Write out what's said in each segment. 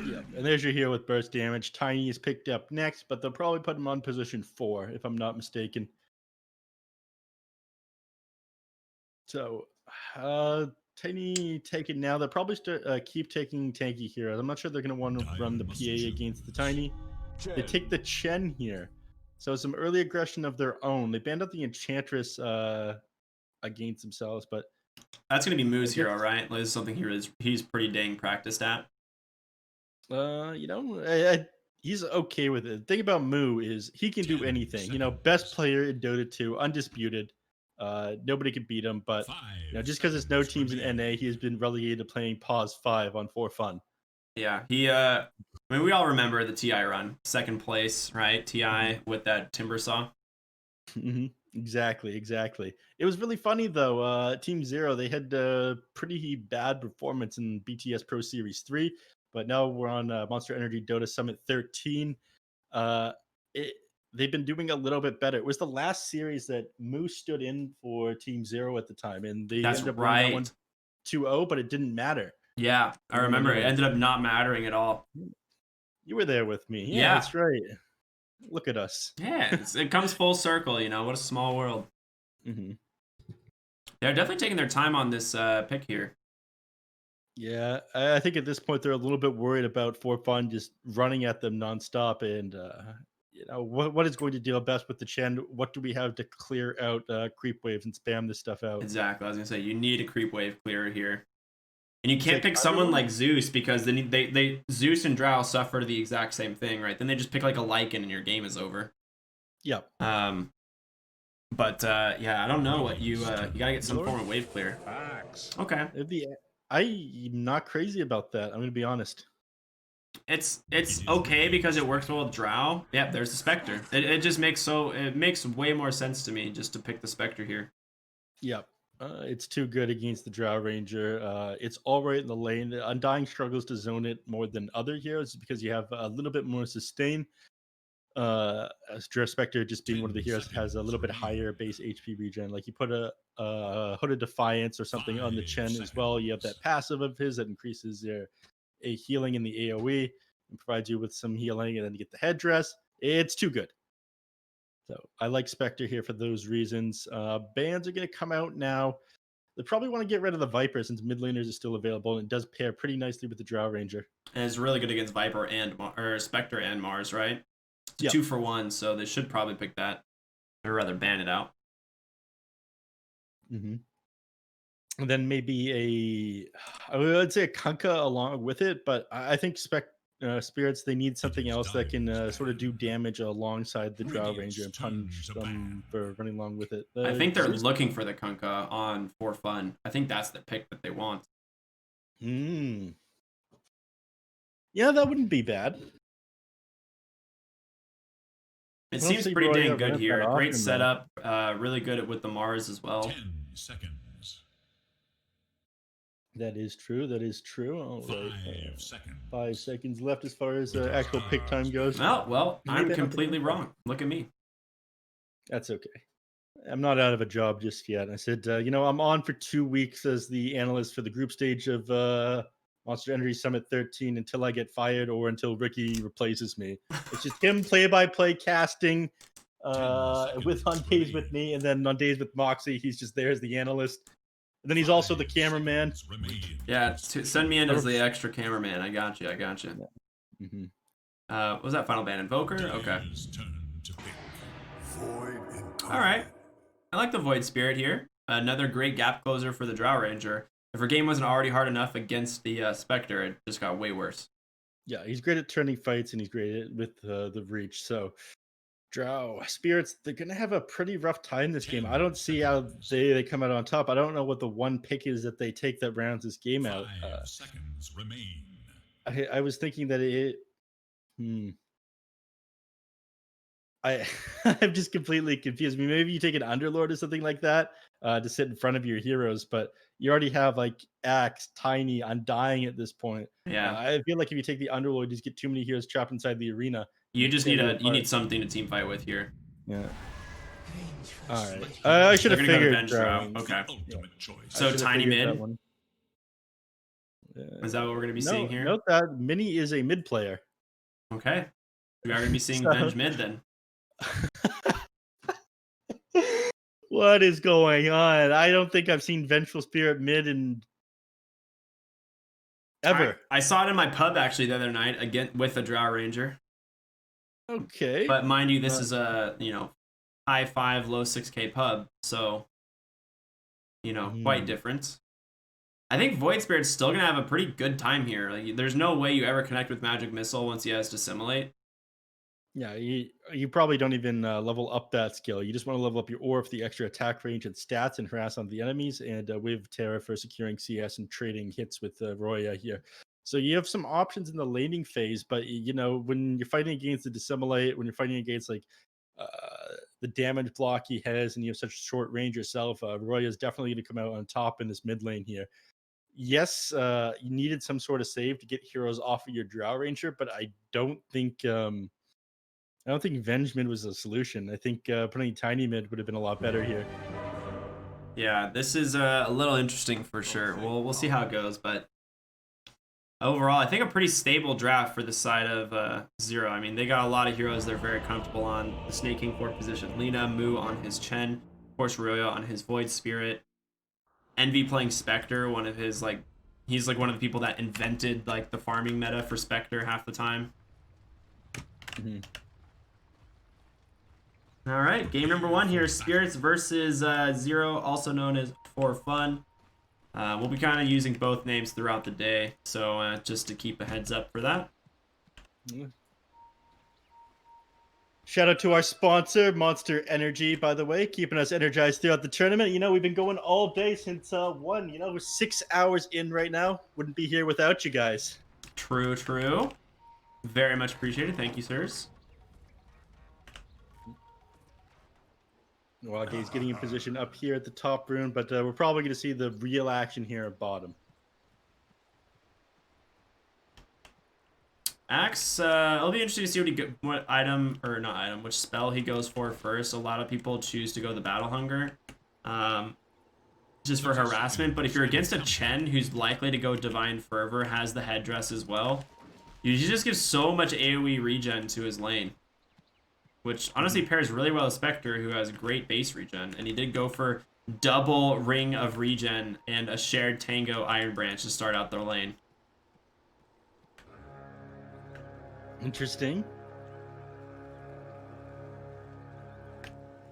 Yeah, and there's your heal with burst damage. Tiny is picked up next, but they'll probably put him on position 4, if I'm not mistaken. So, Tiny taking now. They'll probably keep taking tanky heroes. I'm not sure they're going to want to run the PA against the Tiny. They take the Chen here. So some early aggression of their own. They banned out the Enchantress against themselves, but that's going to be Moo's hero, right? This is something he's pretty dang practiced at. He's okay with it. The thing about Moo is he can do anything. Best player in Dota 2, undisputed. Nobody can beat him, but just because there's no teams in NA, he has been relegated to playing Pause 5 on For Fun. Yeah, I mean, we all remember the TI run, second place, right? TI with that timber saw. Exactly. It was really funny though. Team Zero, they had a pretty bad performance in BTS Pro Series 3, but now we're on Monster Energy Dota Summit 13. They've been doing a little bit better. It was the last series that Moose stood in for Team Zero at the time, and they ended up winning that one 2-0, but it didn't matter. Yeah, I remember. It ended up not mattering at all. You were there with me. Yeah, that's right. Look at us. Yeah, it comes full circle, what a small world. They're definitely taking their time on this pick here. Yeah, I think at this point they're a little bit worried about For Fun just running at them nonstop, and what is going to deal best with the Chen? What do we have to clear out creep waves and spam this stuff out? Exactly. I was gonna say you need a creep wave clearer here, and you can't pick someone like Zeus because they Zeus and Drow suffer the exact same thing, right? Then they just pick like a Lycan and your game is over. Yep. But yeah, I don't know what you gotta get some form of wave clear. Okay. I'm not crazy about that. I'm gonna be honest. It's okay because it works well with Drow. Yep, there's the Spectre. It just makes way more sense to me just to pick the Spectre here. Yep. It's too good against the Drow Ranger. It's all right in the lane. Undying struggles to zone it more than other heroes because you have a little bit more sustain. Drow Spectre just being one of the heroes that has a little bit higher base HP regen. Like you put a Hooded Defiance or something on the Chen as well. You have that passive of his that increases a healing in the AoE and provides you with some healing, and then you get the headdress. It's too good. So I like Spectre here for those reasons. Bans are going to come out now. They probably want to get rid of the Viper since mid laners is still available, and it does pair pretty nicely with the Drow Ranger. And it's really good against Viper and Spectre and Mars, right? It's 2 for 1, so they should probably pick that, or rather ban it out. And then maybe I would say a Kunkka along with it, but I think Spirits, they need something else that can sort of do damage alongside the Drow Ranger and punish them for running along with it. I think they're looking for the Kunkka on For Fun. I think that's the pick that they want. Yeah, that wouldn't be bad. It seems pretty dang good here. Great setup. Really good with the Mars as well. 10 seconds. That is true. All 5 seconds. 5 seconds left as far as actual pick time goes. Oh, well, I'm completely wrong. Look at me. That's okay. I'm not out of a job just yet. I said, I'm on for 2 weeks as the analyst for the group stage of Monster Energy Summit 13 until I get fired or until Ricky replaces me. It's just him play-by-play casting on days with me, and then on days with Moxie, he's just there as the analyst. And then he's also the cameraman. Yeah, send me in as the extra cameraman. I got you. Yeah. Was that final ban Invoker? Okay. All right. I like the Void Spirit here. Another great gap closer for the Drow Ranger. If her game wasn't already hard enough against the Spectre, it just got way worse. Yeah, he's great at turning fights, and he's great with the reach. So, Drow Spirits, they're going to have a pretty rough time this game. I don't see how they come out on top. I don't know what the one pick is that they take that rounds this game out. 5 seconds remain. I was thinking that I'm just completely confused. Maybe you take an Underlord or something like that to sit in front of your heroes, but you already have like Axe, Tiny, Undying at this point. Yeah, I feel like if you take the Underlord, you just get too many heroes trapped inside the arena. You just need something to team fight with here. Yeah. All right. I should have figured. Okay. Yeah. So Tiny mid. Is that what we're going to be No, seeing here? note that Mini is a mid player. Okay. We are going to be seeing So- Venge mid then. What is going on? I don't think I've seen Vengeful Spirit mid in ever. I saw it in my pub actually the other night, again with a Drow Ranger. Okay. But mind you, this is a, high 5, low 6K pub. So, quite different. I think Void Spirit's still going to have a pretty good time here. Like, there's no way you ever connect with Magic Missile once he has Dissimilate. Yeah, you probably don't even level up that skill. You just want to level up your aura for the extra attack range and stats and harass on the enemies, and with Terra for securing CS and trading hits with Roya here. So you have some options in the laning phase, but when you're fighting against the Dissimilate, when you're fighting against like the damage block he has, and you have such short range yourself, Roya is definitely going to come out on top in this mid lane here. Yes, you needed some sort of save to get heroes off of your Drow Ranger, but I don't think Venge mid was a solution. I think putting Tiny mid would have been a lot better here. Yeah, this is a little interesting for sure. We'll see how it goes, but overall, I think a pretty stable draft for the side of Zero. I mean, they got a lot of heroes they're very comfortable on. The Snake King 4th position, Lina, Mu on his Chen, of course Roya on his Void Spirit, Envy playing Spectre, one of his he's like one of the people that invented like the farming meta for Spectre half the time. Mm-hmm. All right, game number 1 here, Spirits versus Zero, also known as For Fun. We'll be kind of using both names throughout the day, so just to keep a heads up for that. Shout out to our sponsor, Monster Energy, by the way, keeping us energized throughout the tournament. We've been going all day since 1. We're 6 hours in right now. Wouldn't be here without you guys. True, true. Very much appreciated. Thank you, sirs. Well, he's getting in position up here at the top rune, but we're probably going to see the real action here at bottom. Axe, it'll be interesting to see which spell he goes for first. A lot of people choose to go the Battle Hunger, just for harassment. But if you're against a Chen who's likely to go Divine Fervor, has the headdress as well, he just gives so much AoE regen to his lane, which honestly pairs really well with Spectre, who has great base regen. And he did go for double Ring of Regen and a shared Tango Iron Branch to start out their lane. Interesting.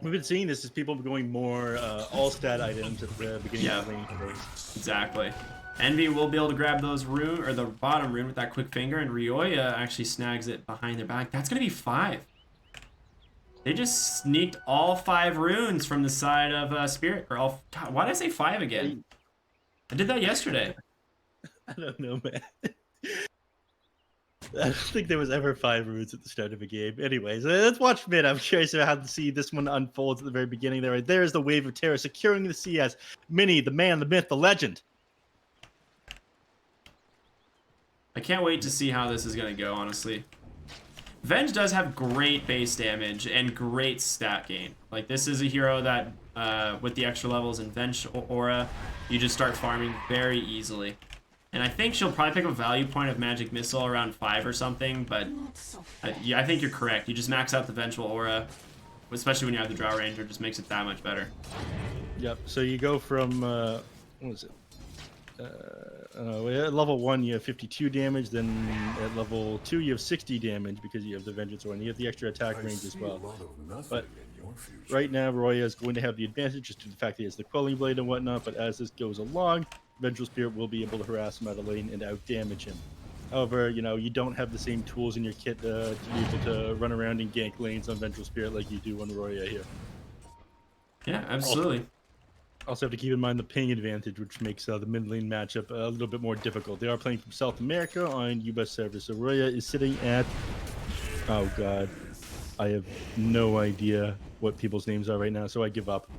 We've been seeing this as people going more all-stat items at the beginning of the lane phase. Exactly. Envy will be able to grab those rune, or the bottom rune, with that quick finger, and Ryoya actually snags it behind their back. That's going to be 5. They just sneaked all 5 runes from the side of Spirit. Or all. God, why did I say 5 again? I did that yesterday. I don't know, man. I don't think there was ever 5 runes at the start of a game. Anyways, let's watch mid. I'm curious about how to see this one unfolds at the very beginning. There is the wave of terror securing the CS. Mini, the man, the myth, the legend. I can't wait to see how this is going to go, honestly. Venge does have great base damage and great stat gain. Like, this is a hero that, with the extra levels in Venge Aura, you just start farming very easily. And I think she'll probably pick a value point of Magic Missile around 5 or something, but yeah, I think you're correct. You just max out the Vengeful Aura, especially when you have the Drow Ranger, just makes it that much better. Yep, so you go from, what was it? At level 1 you have 52 damage, then at level 2 you have 60 damage because you have the Vengeance Aura, and you have the extra attack range as well. But right now Roya is going to have the advantage just due to the fact that he has the Quelling Blade and whatnot, but as this goes along, Vengeful Spirit will be able to harass him out of lane and out-damage him. However, you don't have the same tools in your kit to be able to run around and gank lanes on Vengeful Spirit like you do on Roya here. Yeah, absolutely. Also have to keep in mind the ping advantage, which makes the mid lane matchup a little bit more difficult. They are playing from South America on US server, so Roya is sitting at... Oh god. I have no idea what people's names are right now, so I give up.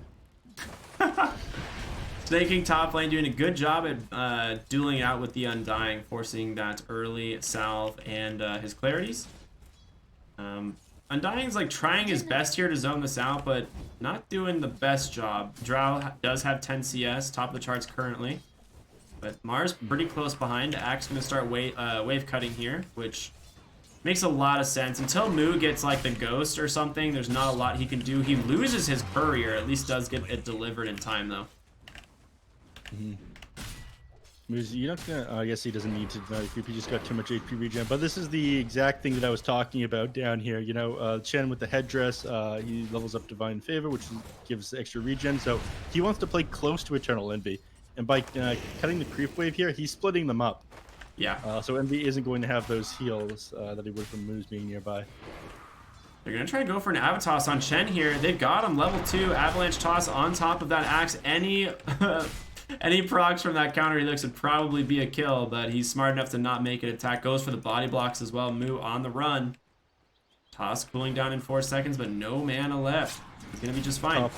Snake King top lane doing a good job at dueling out with the Undying, forcing that early salve and his clarities. Undying's like trying his best here to zone this out, but not doing the best job. Drow does have 10 CS, top of the charts currently. But Mars pretty close behind. Axe gonna start wave cutting here, which makes a lot of sense. Until Moo gets like the ghost or something, there's not a lot he can do. He loses his courier, at least does get it delivered in time though. You're not gonna. I guess he doesn't need to deny creep. He just got too much HP regen. But this is the exact thing that I was talking about down here. You know, Chen with the headdress. He levels up Divine Favor, which gives extra regen. So he wants to play close to Eternal Envy, and by cutting the creep wave here, he's splitting them up. Yeah. So Envy isn't going to have those heals that he would from Moose being nearby. They're gonna try and go for an Avatos on Chen here. They've got him level 2 Avalanche Toss on top of that axe. Any procs from that counter helix would probably be a kill, but he's smart enough to not make it. Attack goes for the body blocks as well. Moo on the run. Toss cooling down in 4 seconds, but no mana left. He's gonna be just fine.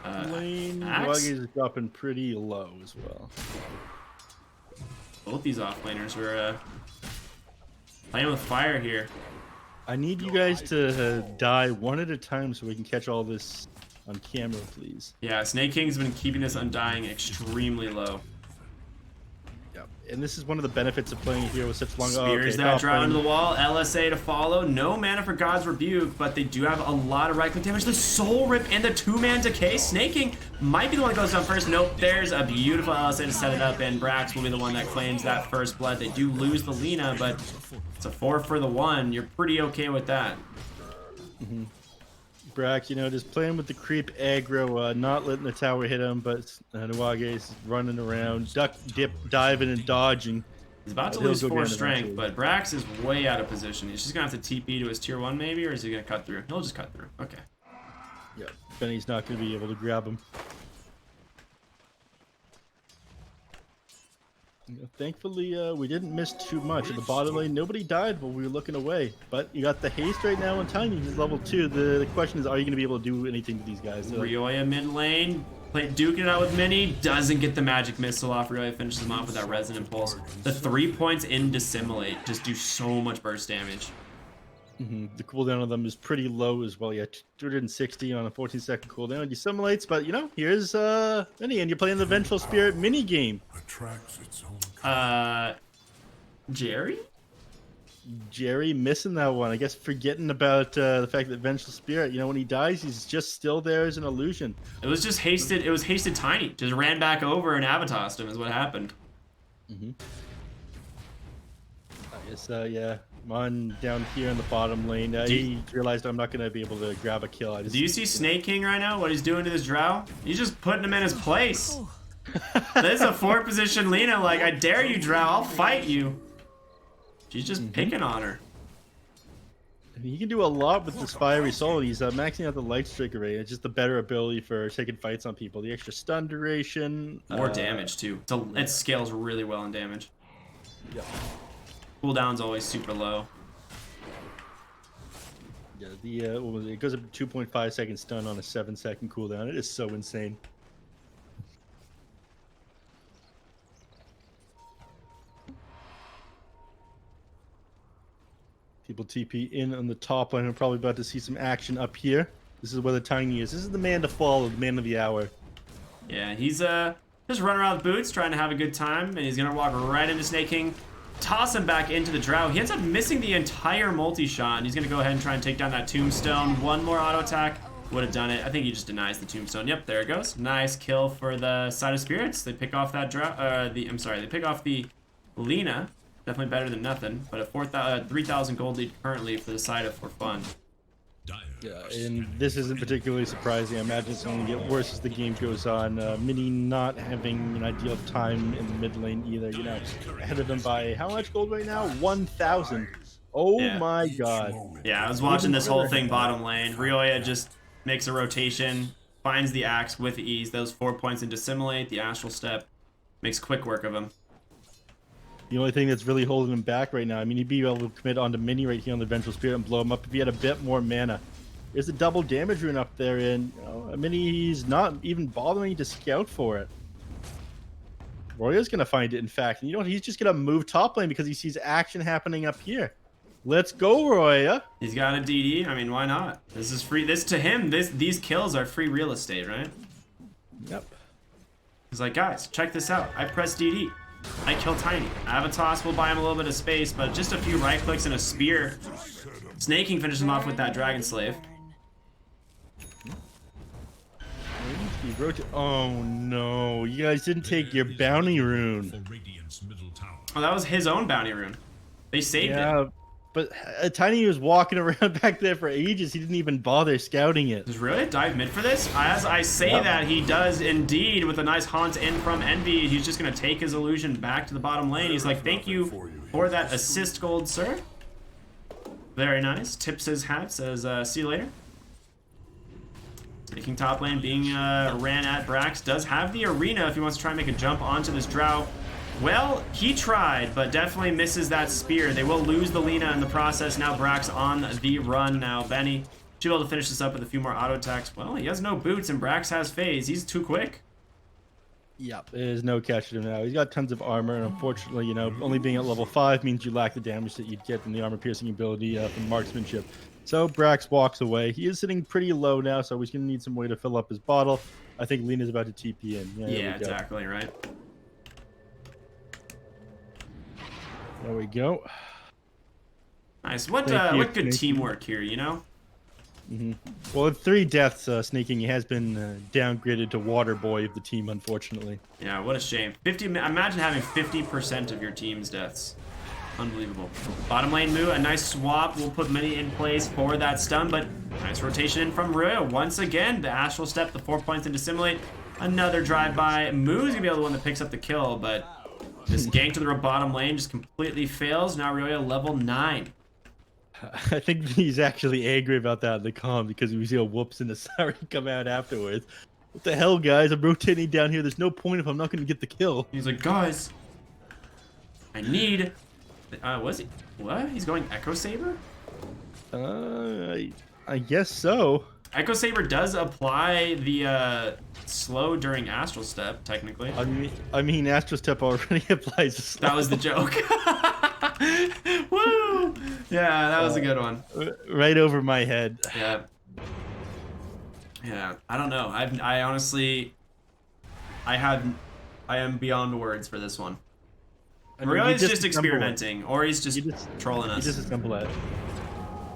Lane Axe? is dropping pretty low as well. Both these offlaners were playing with fire here. I need you guys to die one at a time so we can catch all this on camera, please. Yeah, Snake King's been keeping this Undying extremely low. Yep. And this is one of the benefits of playing here with such long. Spears that draw into the wall. LSA to follow. No mana for God's Rebuke, but they do have a lot of right-click damage. The Soul Rip and the 2-man decay. Snake King might be the one that goes down first. Nope, there's a beautiful LSA to set it up, and Brax will be the one that claims that first blood. They do lose the Lina, but it's a 4 for the 1. You're pretty okay with that. Brack, you know, just playing with the creep aggro, not letting the tower hit him, but Nuage's running around, duck, dip, diving, and dodging. He's about to lose 4 strength, but Brax is way out of position. He's just going to have to TP to his tier 1 maybe, or is he going to cut through? He'll just cut through. Okay. Yeah, Benny's not going to be able to grab him. Thankfully, we didn't miss too much. At the bottom lane, nobody died while we were looking away. But you got the haste right now on Tiny. He's level 2. The question is, are you going to be able to do anything to these guys? Ryoya mid lane, duking it out with Mini, doesn't get the magic missile off. Ryoya finishes him off with that resonant pulse. The 3 points in Dissimulate just do so much burst damage. The cooldown of them is pretty low as well. Yeah, 260 on a 14-second cooldown. Dissimulates, but you know, here's Mini, and you're playing the Vengeful Spirit mini game. Jerry missing that one. I guess forgetting about the fact that Vengeful Spirit, you know, when he dies, he's just still there as an illusion. It was just hasted. It was hasted Tiny. Just ran back over and Avatossed him is what happened. I guess, yeah. I'm on down here in the bottom lane. He realized I'm not going to be able to grab a kill. Do you see Snake King right now? What he's doing to this Drow? He's just putting him in his place. This is a 4-position Lina. Like, I dare you, Drow. I'll fight you. She's just picking on her. He can do a lot with this Fiery Soul. He's maxing out the Light Strike array. It's just the better ability for taking fights on people. The extra stun duration. More damage, too. It scales really well in damage. Yeah. Cooldown's always super low. Yeah, it goes up to 2.5 second stun on a 7-second cooldown. It is so insane. People TP in on the top line. We're probably about to see some action up here. This is where the Tiny is. This is the man to follow, the man of the hour. Yeah, he's just running around with boots, trying to have a good time, and he's gonna walk right into Snake King. Toss him back into the Drow. He ends up missing the entire multi-shot, and he's going to go ahead and try and take down that Tombstone. One more auto attack would have done it. I think he just denies the Tombstone. Yep, there it goes. Nice kill for the Side of Spirits. They pick off that they pick off the Lina. Definitely better than nothing, but a 3,000 gold lead currently for the Side of for fun. Yeah, and this isn't particularly surprising. I imagine it's going to get worse as the game goes on. Mini not having an ideal time in the mid lane either. You know, ahead of them by how much gold right now? 1,000. Oh yeah. My god. Yeah, I was watching this whole thing bottom lane. Ryoya just makes a rotation, finds the axe with ease. Those 4 points in Dissimulate, the Astral Step, makes quick work of him. The only thing that's really holding him back right now, I mean, he'd be able to commit onto Mini right here on the Vengeful Spirit and blow him up if he had a bit more mana. There's a double damage rune up there, and you know, Mini's not even bothering to scout for it. Roya's going to find it, in fact. And you know what? He's just going to move top lane because he sees action happening up here. Let's go, Roya. He's got a DD. I mean, why not? This is free. This to him, these kills are free real estate, right? Yep. He's like, guys, check this out. I press DD. I kill Tiny. I have a toss. We'll buy him a little bit of space, but just a few right clicks and a spear. Snaking finishes him off with that Dragon Slave. Oh no, you guys didn't take your bounty rune. Oh, that was his own bounty rune. They saved it. But Tiny was walking around back there for ages. He didn't even bother scouting it. Does really dive mid for this? As I say that, he does indeed with a nice haunt in from Envy. He's just going to take his illusion back to the bottom lane. He's like, thank you for that assist gold, sir. Very nice. Tips his hat, says, see you later. Taking top lane, being ran at. Brax does have the arena if he wants to try and make a jump onto this Drow. Well, he tried, but definitely misses that spear. They will lose the Lina in the process. Now Brax on the run. Now Benny should be able to finish this up with a few more auto attacks. Well, he has no boots, and Brax has phase. He's too quick. Yep, there's no catching him now. He's got tons of armor, and unfortunately, you know, only being at level 5 means you lack the damage that you'd get from the armor-piercing ability from marksmanship. So Brax walks away. He is sitting pretty low now, so he's going to need some way to fill up his bottle. I think Lina's about to TP in. Yeah, exactly, right. There we go. Nice. What good teamwork here, you know? Well, with 3 deaths, Snaking has been downgraded to water boy of the team, unfortunately. Yeah, what a shame. Imagine having 50% of your team's deaths. Unbelievable. Bottom lane Moo, a nice swap. We'll put Mini in place for that stun, but nice rotation in from Ryo. Once again, the Astral Step, the 4 points into Assimilate. Another drive-by. Moo's going to be the one that picks up the kill, but this gank to the bottom lane just completely fails. Now Ryo level 9. I think he's actually angry about that in the comm because we see a whoops and a sorry come out afterwards. What the hell, guys? I'm rotating down here. There's no point if I'm not going to get the kill. He's like, guys, I need... was he? What? He's going Echo Saber? I guess so. Echo Saber does apply the slow during Astral Step, technically. I mean, Astral Step already applies a slow. That was the joke. Woo! Yeah, that was a good one. Right over my head. Yeah. Yeah, I don't know. I honestly, I am beyond words for this one. Really, he's just experimenting, or he's just trolling us. You disassemble it.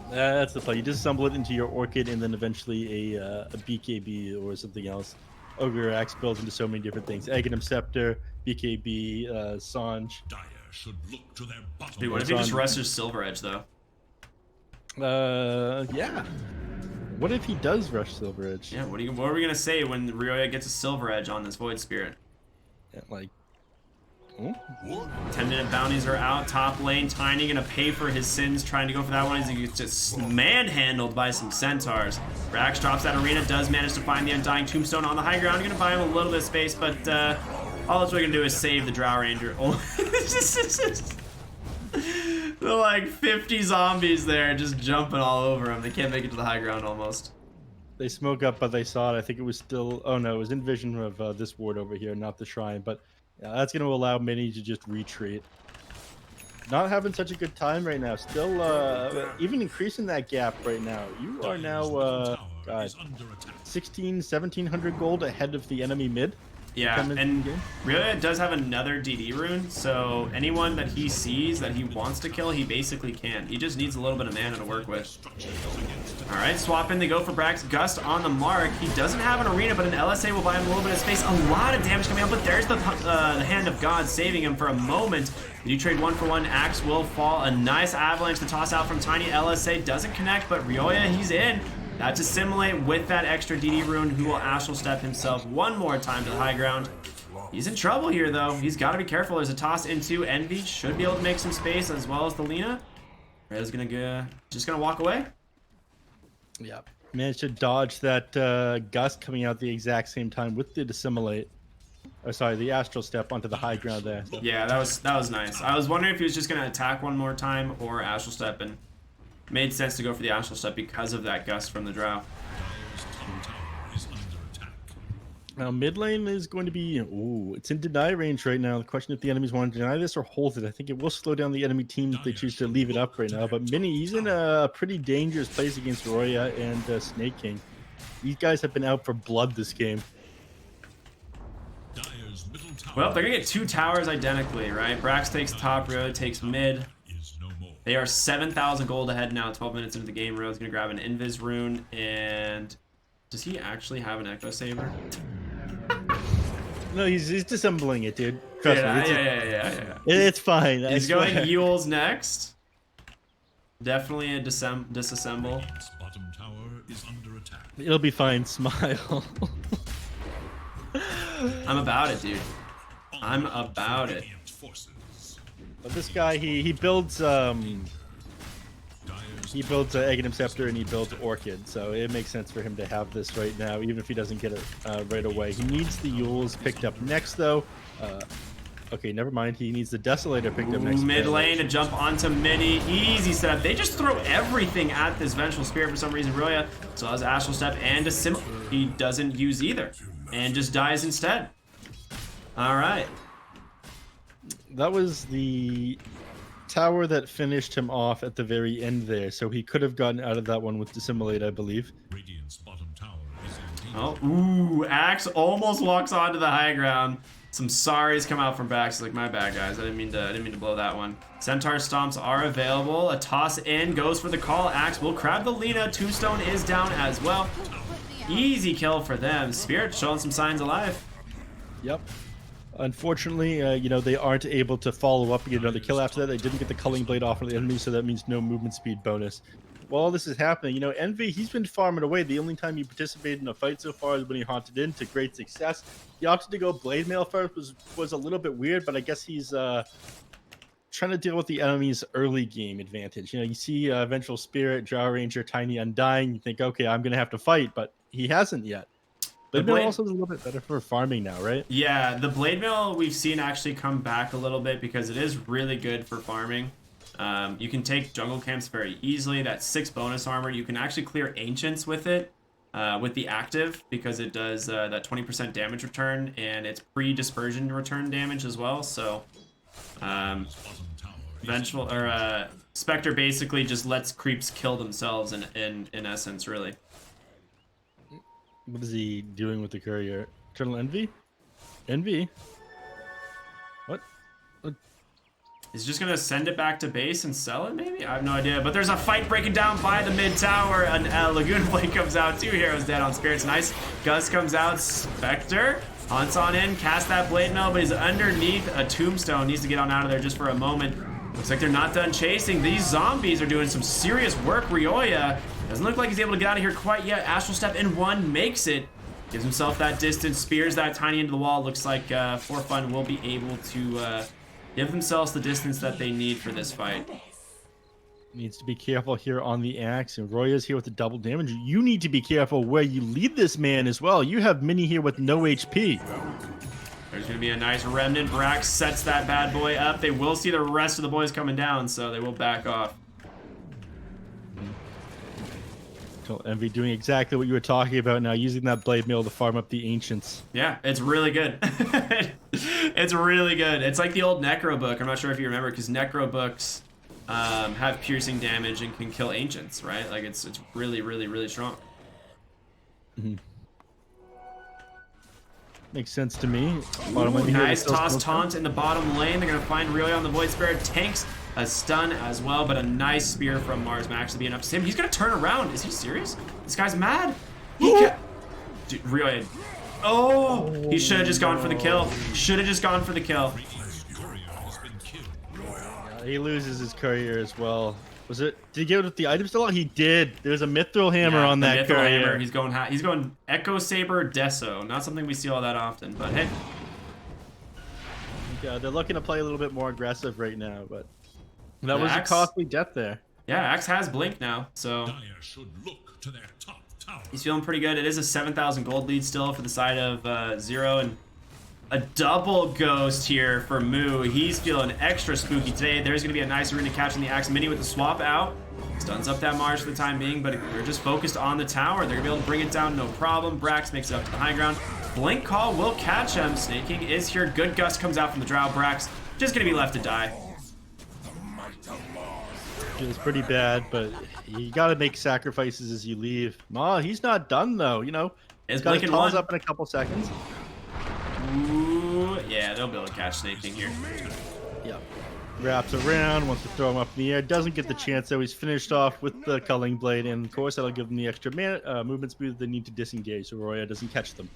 That's the play. You disassemble it into your Orchid, and then eventually a BKB or something else. Ogre Axe builds into so many different things. Aghanim Scepter, BKB, Sanj. Dire should look to their bottom. Dude, what if he just rushes Silver Edge, though? Yeah. What if he does rush Silver Edge? Yeah, what are we gonna say when Ryoya gets a Silver Edge on this Void Spirit? Yeah, like... 10-minute bounties are out. Top lane, Tiny gonna pay for his sins, trying to go for that one as he gets just manhandled by some centaurs. Brax drops that arena, does manage to find the Undying Tombstone on the high ground. Gonna buy him a little bit of space, but all that's we're gonna do is save the Drow Ranger. They're like 50 zombies there, just jumping all over him. They can't make it to the high ground almost. They smoke up, but they saw it. I think it was still... Oh no, it was in vision of this ward over here, not the shrine, but... Yeah, that's going to allow Mini to just retreat. Not having such a good time right now. Still, even increasing that gap right now. You are now, God, 1,700 gold ahead of the enemy mid. Yeah, and Ryoya does have another DD rune, so anyone that he sees that he wants to kill, he basically can. He just needs a little bit of mana to work with. Alright, swap in, they go for Brax. Gust on the mark. He doesn't have an arena, but an LSA will buy him a little bit of space. A lot of damage coming out, but there's the Hand of God saving him for a moment. You trade 1-for-1, Axe will fall. A nice avalanche to toss out from Tiny. LSA doesn't connect, but Ryoya, he's in. That's Assimilate with that extra DD rune, who will Astral Step himself one more time to the high ground. He's in trouble here, though. He's got to be careful. There's a toss into Envy. Should be able to make some space, as well as the Lina. Red's just gonna walk away. Yeah, managed to dodge that Gust coming out the exact same time with the Assimilate. Oh, sorry, the Astral Step onto the high ground there. So. Yeah, that was nice. I was wondering if he was just gonna attack one more time or Astral Step, and made sense to go for the Astral Step because of that Gust from the Drow. Now mid lane is going to be, it's in deny range right now. The question if the enemies want to deny this or hold it. I think it will slow down the enemy team if they choose to leave it up right now. But Mini, he's in a pretty dangerous place against Roya and Snake King. These guys have been out for blood this game. Well, they're gonna get 2 towers identically, right? Brax takes top, Rio takes mid. Is no more. They are 7,000 gold ahead now, 12 minutes into the game. Rio's gonna grab an Invis rune, and does he actually have an Echo Saber? No, he's disassembling it, dude. Trust me. Yeah. It's fine. I He's going swear. Yule's next. Definitely a disassemble. Radiant's bottom tower is under attack. It'll be fine. Smile. I'm about it, dude. I'm about it. Radiant forces. But this guy, he builds Aghanim Scepter and he builds Orchid, so it makes sense for him to have this right now, even if he doesn't get it right away. He needs the Yules picked up next, though. Okay, never mind. He needs the Desolator picked up next. Mid lane to jump onto midi. Easy setup. They just throw everything at this Vengeful Spirit for some reason. Roya still has Astral Step and a Sim. He doesn't use either and just dies instead. All right. That was the tower that finished him off at the very end there, so he could have gotten out of that one with Dissimulate, I believe. Radiant's bottom tower is indeed. Oh, ooh, Axe almost walks onto the high ground. Some sorries come out from Brax. Like, my bad, guys. I didn't mean to blow that one. Centaur Stomps are available. A toss in goes for the call. Axe will grab the Lina. Tombstone is down as well. Easy kill for them. Spirit showing some signs of life. Yep. Unfortunately, they aren't able to follow up and get another kill after that. They didn't get the Culling Blade off of the enemy, so that means no movement speed bonus. While this is happening, Envy, he's been farming away. The only time he participated in a fight so far is when he haunted in to great success. He opted to go Blade Mail first, was a little bit weird, but I guess he's trying to deal with the enemy's early game advantage. You see Vengeful Spirit, Drow Ranger, Tiny Undying, you think, okay, I'm going to have to fight, but he hasn't yet. Blade Mail also is a little bit better for farming now, right? Yeah, the Blade Mail we've seen actually come back a little bit because it is really good for farming. You can take jungle camps very easily. That's 6 bonus armor. You can actually clear Ancients with it, with the active, because it does that 20% damage return, and it's pre-dispersion return damage as well. So, Vengeful or Spectre basically just lets creeps kill themselves in essence, really. What is he doing with the courier? Eternal Envy? Envy? What? He's just gonna send it back to base and sell it, maybe? I have no idea. But there's a fight breaking down by the mid tower. And Lagoon Blade comes out. 2 heroes dead on Spirits. Nice. Gus comes out. Spectre hunts on in. Cast that Blade Mail, but he's underneath a Tombstone. Needs to get on out of there just for a moment. Looks like they're not done chasing. These zombies are doing some serious work. Rioya doesn't look like he's able to get out of here quite yet. Astral Step in 1 makes it. Gives himself that distance. Spears that Tiny into the wall. Looks like For Fun will be able to give themselves the distance that they need for this fight. Needs to be careful here on the axe, and Roya's here with the double damage. You need to be careful where you lead this man as well. You have Mini here with no HP. There's going to be a nice remnant. Brax sets that bad boy up. They will see the rest of the boys coming down, so they will back off. Envy doing exactly what you were talking about now, using that Blade Mail to farm up the Ancients. Yeah, it's really good. It's really good. It's like the old Necro book. I'm not sure if you remember, because Necro books have piercing damage and can kill Ancients, right? Like, it's really, really, really strong. Mm-hmm. Makes sense to me. Ooh, nice toss taunt in the bottom lane. They're going to find Rioya on the Void Spirit. Tanks a stun as well, but a nice spear from Mars Max to be enough to save him. He's going to turn around. Is he serious? This guy's mad. He can't. Dude, Rioya. Oh, he should have just gone for the kill. Should have just gone for the kill. He loses his courier as well. Was it? Did he get it with the item still on? He did. There's a Mithril Hammer on that courier. Hammer. He's going Echo Saber Deso. Not something we see all that often, but hey. Yeah, they're looking to play a little bit more aggressive right now, but that was a costly death there. Yeah, Axe has Blink now, so Dire should look to their top tower. He's feeling pretty good. It is a 7,000 gold lead still for the side of Zero, and a double ghost here for Moo. He's feeling extra spooky today. There's going to be a nice arena catch in the Axe Mini with the swap out. Stuns up that Mars for the time being, but they're just focused on the tower. They're going to be able to bring it down, no problem. Brax makes it up to the high ground. Blink Call will catch him. Snaking is here. Good Gust comes out from the Drow. Brax just going to be left to die. It's pretty bad, but you got to make sacrifices as you leave. He's not done though. Is got Blink his in calls one? up in a couple seconds. Ooh, yeah, He'll be able to catch snaking here. Yeah. Wraps around, wants to throw him up in the air. Doesn't get the chance, though. He's finished off with the Culling Blade, and of course, that'll give them the extra movement speed they need to disengage, so Roya doesn't catch them.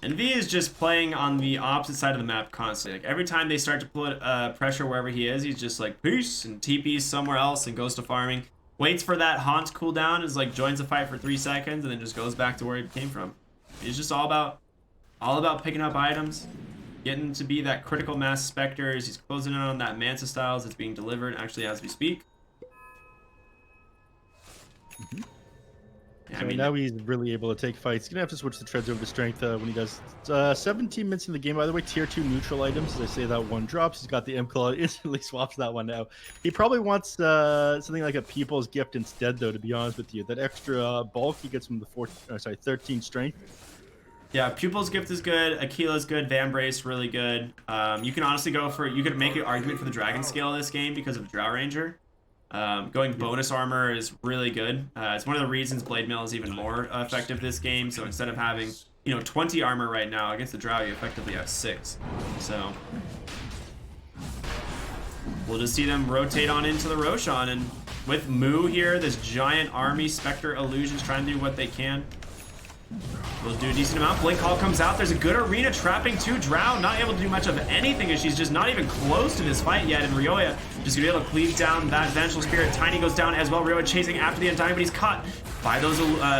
And V is just playing on the opposite side of the map constantly. Like, every time they start to put pressure wherever he is, he's just like, peace, and TPs somewhere else and goes to farming. Waits for that haunt cooldown, is like, joins the fight for 3 seconds, and then just goes back to where he came from. He's just all about picking up items, getting to be that critical mass specters. He's closing in on that Manta Styles that's being delivered actually as we speak. Mm-hmm. Yeah, So I mean, now he's really able to take fights. He's going to have to switch the treads over to strength when he does. 17 minutes in the game, by the way. Tier 2 neutral items. As I say, that one drops. He's got the M Claw. Instantly swaps that one out. He probably wants something like a People's Gift instead, though, to be honest with you. That extra bulk he gets from the 13 strength. yeah, Pupil's Gift is good. Aquila's good. Vambrace really good. You can honestly go for, you could make an argument for the Dragon Scale of this game because of Drow Ranger. Going bonus armor is really good. It's one of the reasons Blade Mail is even more effective this game. So instead of having, 20 armor right now against the Drow, you effectively have 6. So we'll just see them rotate on into the Roshan, and with Moo here, this giant army, Spectre Illusions trying to do what they can. We'll do a decent amount. Blink Call comes out. There's a good arena trapping 2 Drow. Not able to do much of anything as she's just not even close to this fight yet. And Ryoya just gonna be able to cleave down that Vengeful Spirit. Tiny goes down as well. Ryoya chasing after the Undying, but he's caught by those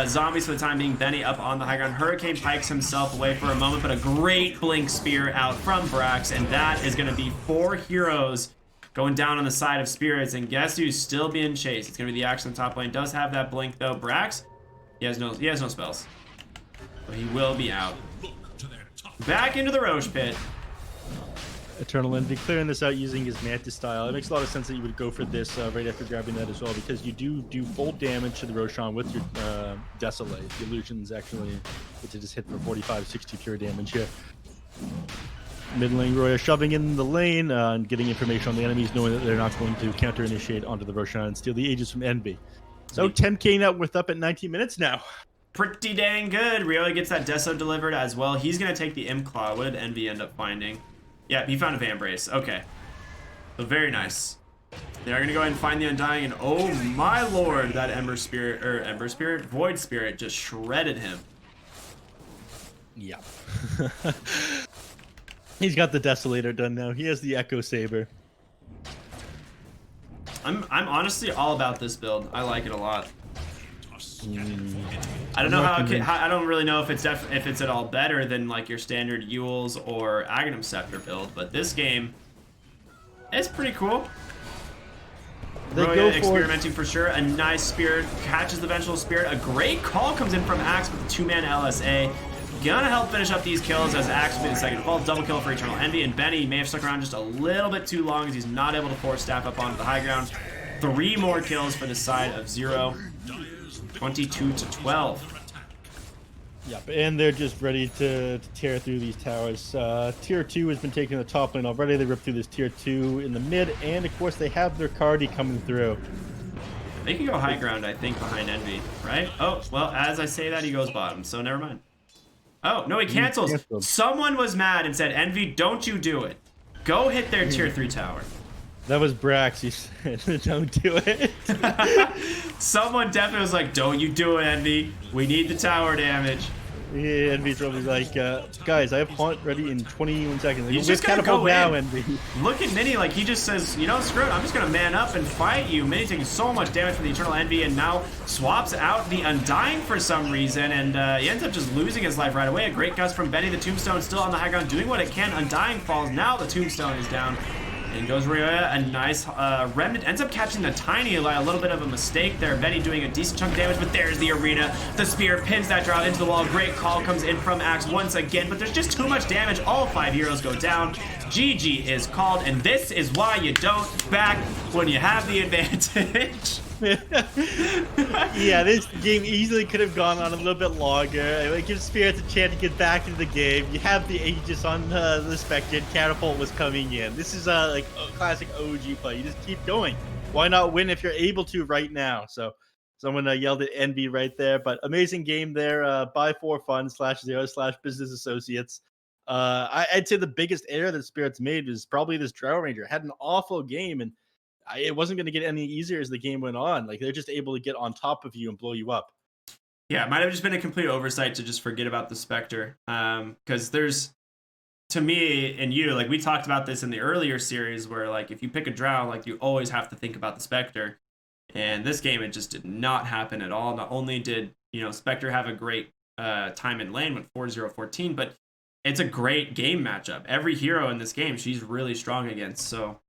zombies for the time being. Benny up on the high ground. Hurricane pikes himself away for a moment, but a great Blink Spear out from Brax. And that is going to be 4 heroes going down on the side of Spirits. And guess who's still being chased? It's going to be the Axe on the top lane. Does have that Blink, though. Brax, he has no spells. But he will be out. Back into the Roche Pit. Eternal Envy clearing this out using his Manta style. It makes a lot of sense that you would go for this right after grabbing that as well, because you do full damage to the Roshan with your Desolate. The illusions actually get to just hit for 45, 60 pure damage here. Mid lane Roya shoving in the lane and getting information on the enemies, knowing that they're not going to counter initiate onto the Roshan and steal the Aegis from Envy. So 10k net worth up at 19 minutes now. Pretty dang good. Ryoya gets that Deso delivered as well. He's going to take the Imp Claw. What did Envy end up finding? Yeah, he found a Vambrace. Okay. So very nice. They are going to go ahead and find the Undying, and oh my lord, that Void Spirit just shredded him. Yeah. He's got the Desolator done now. He has the Echo Saber. I'm honestly all about this build. I like it a lot. I don't know I don't really know if it's at all better than like your standard Yules or Aghanim Scepter build, but this game is pretty cool. Roya experimenting for sure. A nice Spirit catches the Vengeful Spirit. A great call comes in from Axe with the 2-man LSA. Gonna help finish up these kills as Axe will be the second fall. Double kill for Eternal Envy, and Benny may have stuck around just a little bit too long as he's not able to force staff up onto the high ground. 3 more kills for the side of Zero. 22-12. Yep, and they're just ready to tear through these towers. Tier 2 has been taking the top lane already. They ripped through this Tier 2 in the mid, and of course they have their Cardi coming through. They can go high ground, I think, behind Envy, right? Oh, well, as I say that, he goes bottom, so never mind. Oh, no, he cancels. Someone was mad and said, Envy, don't you do it. Go hit their Tier 3 tower. That was Brax. He said, don't do it. Someone definitely was like, don't you do it, Envy. We need the tower damage. Yeah, Envy's probably like, guys, I have Haunt ready in 21 seconds. He's just gonna go now, in. Envy. Look at Mini, like he just says, screw it, I'm just gonna man up and fight you. Mini taking so much damage from the Eternal Envy and now swaps out the Undying for some reason, and he ends up just losing his life right away. A great gust from Benny. The Tombstone still on the high ground, doing what it can. Undying falls. Now the Tombstone is down. And goes Ryoya, a nice Remnant, ends up catching the Tiny by a little bit of a mistake there. Benny doing a decent chunk of damage, but there's the arena. The Spear pins that Drow into the wall. Great call comes in from Axe once again, but there's just too much damage. All 5 heroes go down. GG is called, and this is why you don't back when you have the advantage. Yeah, this game easily could have gone on a little bit longer. It gives Spirits a chance to get back into the game. You have the Aegis on the Spectre. Catapult was coming in. This is like a classic OG play. You just keep going. Why not win if you're able to right now? So someone yelled at Envy right there, but amazing game there. Buy for fun /0/business associates. I'd say the biggest error that Spirits made is probably this Drow Ranger had an awful game, and it wasn't going to get any easier as the game went on. Like they're just able to get on top of you and blow you up. Yeah, it might have just been a complete oversight to just forget about the Spectre. Because there's, to me and you, like we talked about this in the earlier series, where like if you pick a Drow, like you always have to think about the Spectre. And this game, it just did not happen at all. Not only did Spectre have a great time in lane with 4-0-14, but it's a great game matchup. Every hero in this game, she's really strong against. So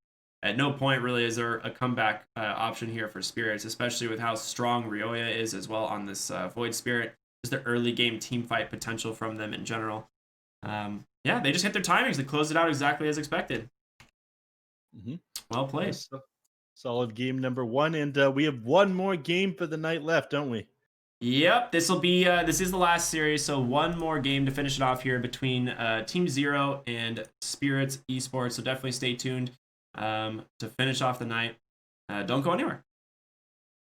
at no point really is there a comeback option here for Spirits, especially with how strong Ryoya is as well on this Void Spirit. Just the early game team fight potential from them in general. Yeah, they just hit their timings. They closed it out exactly as expected. Mm-hmm. Well played. Solid game number 1, and we have one more game for the night left, don't we? Yep, this will be this is the last series, so one more game to finish it off here between Team Zero and Spirits Esports. So definitely stay tuned to finish off the night. Don't go anywhere.